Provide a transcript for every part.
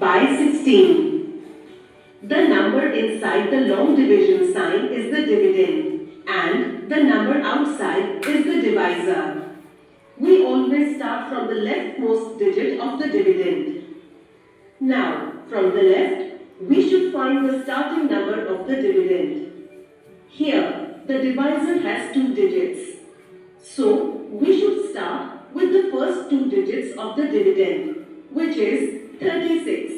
by 16. The number inside the long division sign is the dividend and the number outside is the divisor. We always start from the leftmost digit of the dividend. Now, from the left, we should find the starting number of the dividend. Here, the divisor has 2 digits. So, we should start with the first 2 digits of the dividend, which is 36.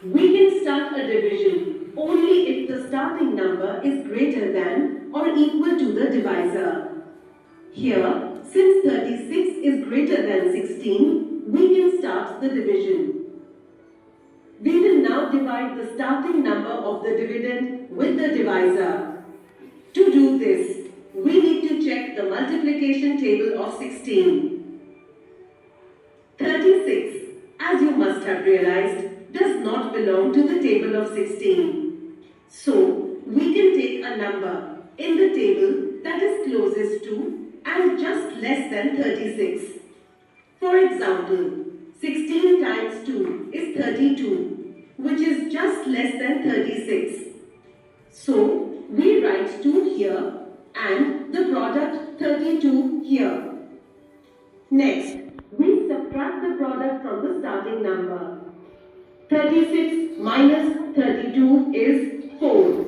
We can start a division only if the starting number is greater than or equal to the divisor. Here, since 36 is greater than 16, we can start the division. We will now divide the starting number of the dividend with the divisor. To do this, we need to check the multiplication table of 16. 36, as you must have realized, does not belong to the table of 16. So, we can take a number in the table that is closest to and just less than 36. For example, 16 times 2 is 32, which is just less than 36. So, we write 2 here and the product 32 here. Next, we subtract the product from the starting number. 36 minus 32 is 4.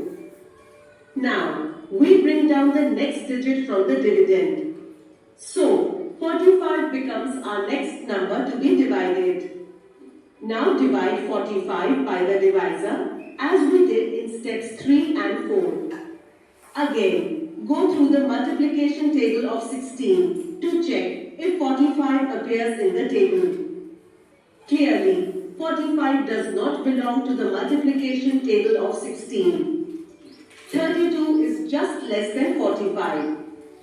Now, we bring down the next digit from the dividend. So, 45 becomes our next number to be divided. Now divide 45 by the divisor as we did in steps 3 and 4. Again, go through the multiplication table of 16 to check if 45 appears in the table. Clearly, 45 does not belong to the multiplication table of 16. 32 is just less than 45.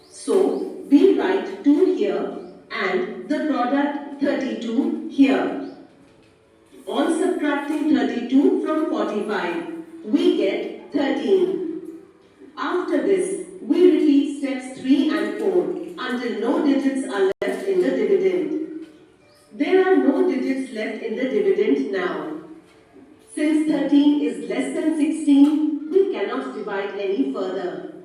So, we write 2 here and the product 32 here. On subtracting 32 from 45, we get 13. After this, we repeat steps 3 and 4 until no digits are left in the dividend. There are no digits left in the dividend now. Since 13 is less than 16, we cannot divide any further.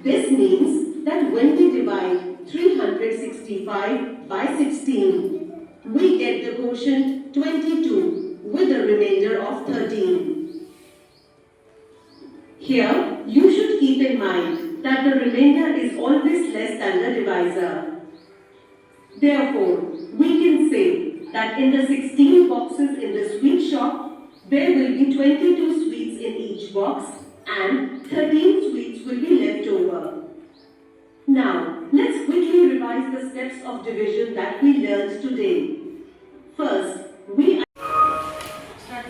This means that when we divide 365 by 16, we get the quotient 22 with a remainder of 13. Here, you should keep in mind that the remainder is always less than the divisor. Therefore, we can say that in the 16 boxes in the sweet shop, there will be 22 sweets in each box and 13 sweets will be left over. Now, let's quickly revise the steps of division that we learned today. First, we are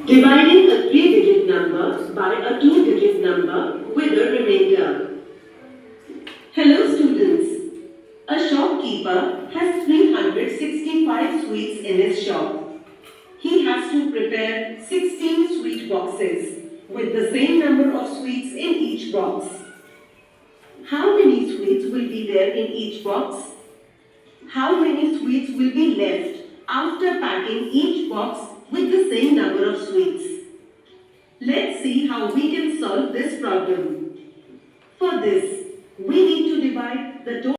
dividing a 3-digit number by a 2-digit number with a remainder. Hello students, a shopkeeper has 365 sweets in his shop. He has to prepare 16 sweet boxes with the same number of sweets in each box. How many sweets will be there in each box? How many sweets will be left after packing each box with the same number of sweets? Let's see how we can solve this problem. For this, we need to divide the total